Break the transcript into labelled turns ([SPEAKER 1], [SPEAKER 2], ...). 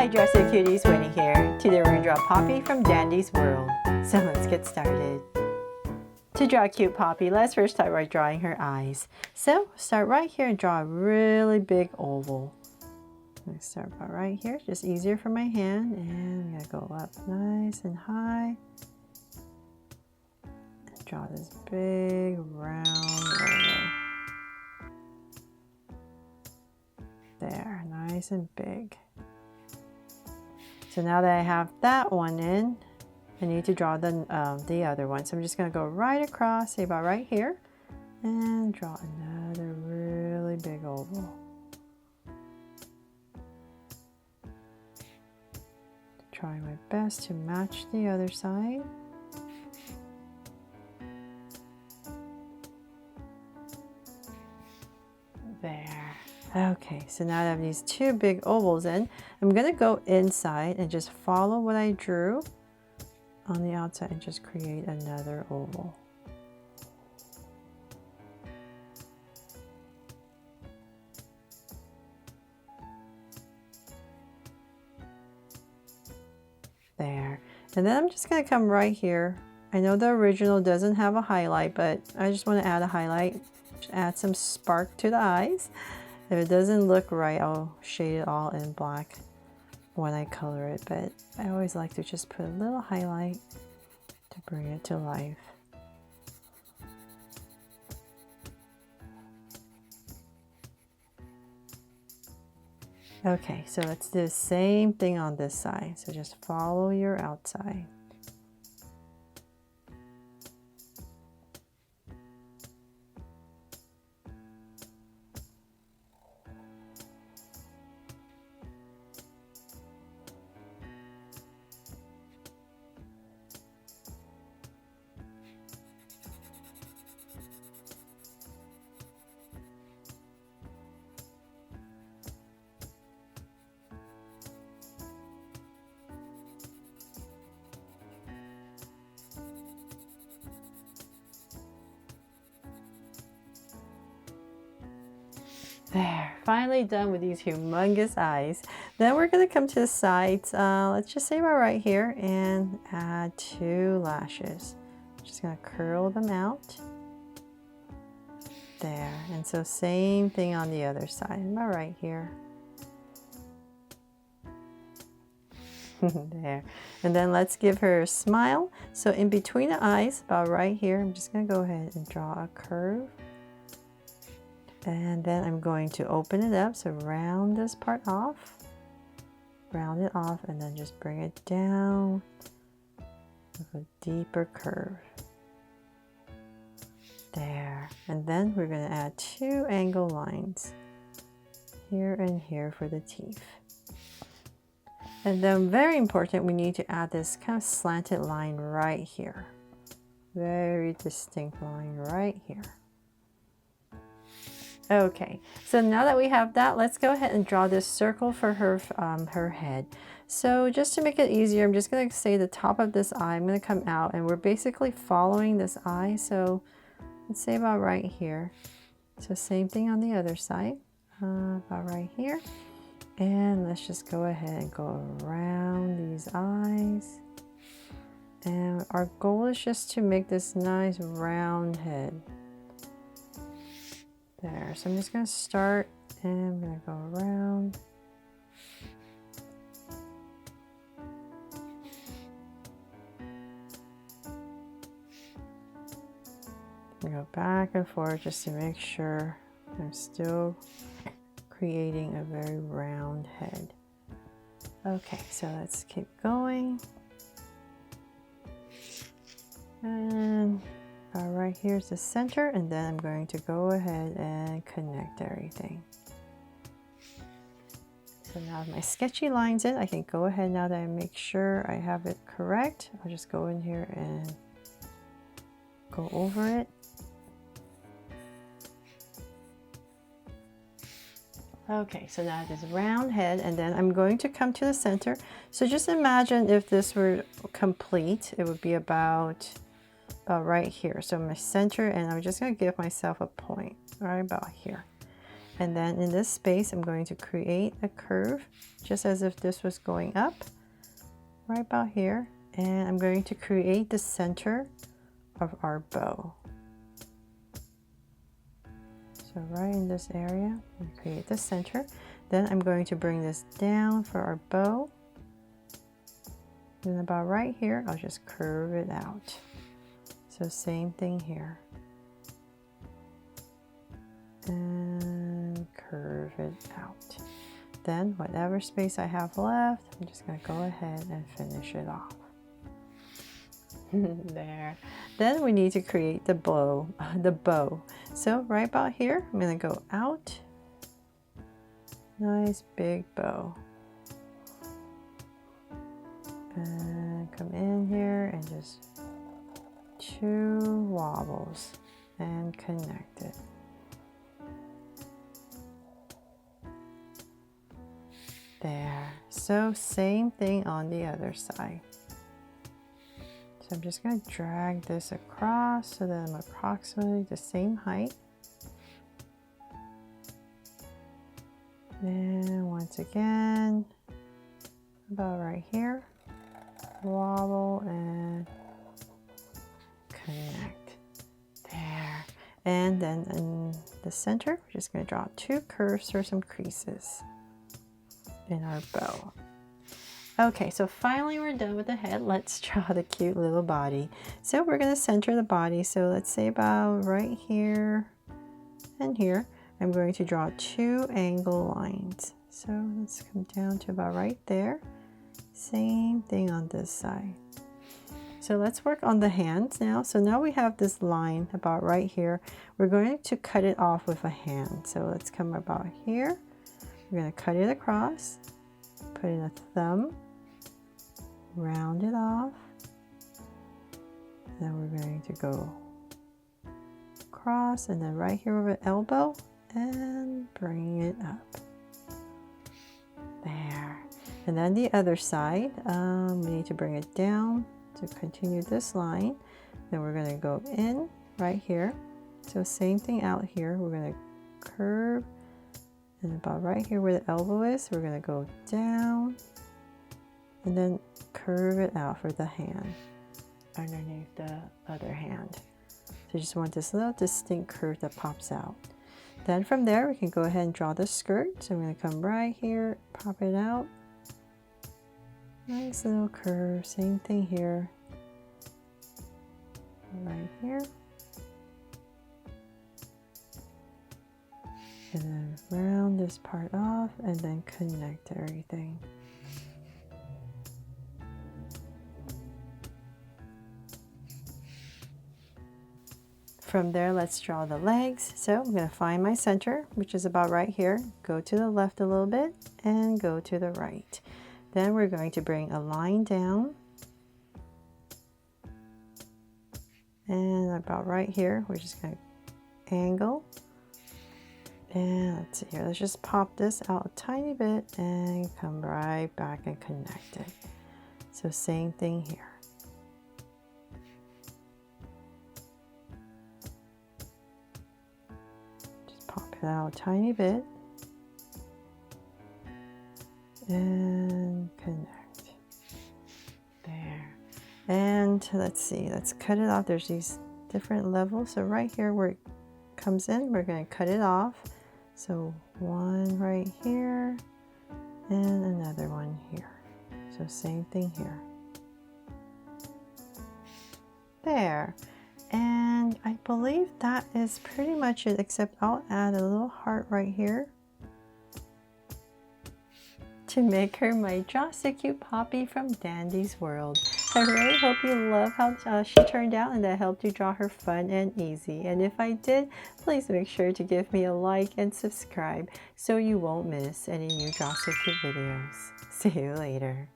[SPEAKER 1] Hi Dressy Cuties, Winnie here. Today we're going to draw Poppy from Dandy's World. So let's get started. To draw a cute Poppy, let's first start by drawing her eyes. So start right here and draw a really big oval. I'm going to start about right here, just easier for my hand. And I'm going to go up nice and high. And draw this big round oval. There, nice and big. So now that I have that one in, I need to draw the other one. So I'm just going to go right across, say about right here, and draw another really big oval. Trying my best to match the other side. There. Okay, so now that I have these two big ovals in, I'm going to go inside and just follow what I drew on the outside and just create another oval. There. And then I'm just going to come right here. I know the original doesn't have a highlight, but I just want to add a highlight. Just add some spark to the eyes. If it doesn't look right, I'll shade it all in black when I color it, but I always like to just put a little highlight to bring it to life. Okay, so let's do the same thing on this side. So just follow your outside. There, finally done with these humongous eyes. Then we're going to come to the sides. Let's just say about right here and add 2 lashes. Just going to curl them out. There, and so same thing on the other side, about right here. There, and then let's give her a smile. So in between the eyes, about right here, I'm just going to go ahead and draw a curve. And then I'm going to open it up, so round this part off, round it off, and then just bring it down with a deeper curve. There, and then we're going to add 2 angle lines here and here for the teeth. And then very important, we need to add this kind of slanted line right here. Very distinct line right here. Okay, so now that we have that, let's go ahead and draw this circle for her head. So just to make it easier, I'm just going to say the top of this eye, I'm going to come out, and we're basically following this eye. So let's say about right here. So same thing on the other side, about right here. And let's just go ahead and go around these eyes. And our goal is just to make this nice round head. There, so I'm just going to start and I'm going to go around. Go back and forth just to make sure I'm still creating a very round head. Okay, so let's keep going. And right here's the center, and then I'm going to go ahead and connect everything. So now my sketchy lines in, I can go ahead now that I make sure I have it correct. I'll just go in here and go over it. Okay, so now this round head, and then I'm going to come to the center. So just imagine if this were complete, it would be about right here. So my center, and I'm just going to give myself a point right about here. And then in this space, I'm going to create a curve, just as if this was going up, right about here. And I'm going to create the center of our bow. So right in this area, we create the center. Then I'm going to bring this down for our bow. And about right here, I'll just curve it out. So same thing here. And curve it out. Then whatever space I have left, I'm just going to go ahead and finish it off. There. Then we need to create the bow. So right about here, I'm going to go out. Nice big bow. And come in here and just 2 wobbles and connect it. There. So same thing on the other side. So I'm just going to drag this across so that I'm approximately the same height. And once again, about right here, wobble and connect. There. And then in the center, we're just going to draw 2 curves or some creases in our bow. Okay, so finally we're done with the head. Let's draw the cute little body. So we're going to center the body. So let's say about right here and here. I'm going to draw 2 angle lines. So let's come down to about right there. Same thing on this side. So let's work on the hands now. So now we have this line about right here. We're going to cut it off with a hand. So let's come about here. We're going to cut it across, put in a thumb, round it off. Then we're going to go across and then right here over the elbow and bring it up. There. And then the other side, we need to bring it down to continue this line. Then we're going to go in right here. So same thing out here. We're going to curve. And about right here where the elbow is, we're going to go down and then curve it out for the hand underneath the other hand. So you just want this little distinct curve that pops out. Then from there, we can go ahead and draw the skirt. So I'm going to come right here, pop it out. Nice little curve, same thing here. Right here. And then round this part off and then connect everything. From there, let's draw the legs. So I'm going to find my center, which is about right here. Go to the left a little bit and go to the right. Then we're going to bring a line down. And about right here, we're just going to angle. And let's see here, let's just pop this out a tiny bit and come right back and connect it. So same thing here. Just pop it out a tiny bit and connect. There. And let's see, let's cut it off. There's these different levels. So right here where it comes in, we're going to cut it off. So one right here and another one here. So same thing here. There. And I believe that is pretty much it, except I'll add a little heart right here to make her my Draw So Cute Poppy from Dandy's World. I really hope you love how she turned out and that helped you draw her fun and easy. And if I did, please make sure to give me a like and subscribe so you won't miss any new Draw So Cute videos. See you later.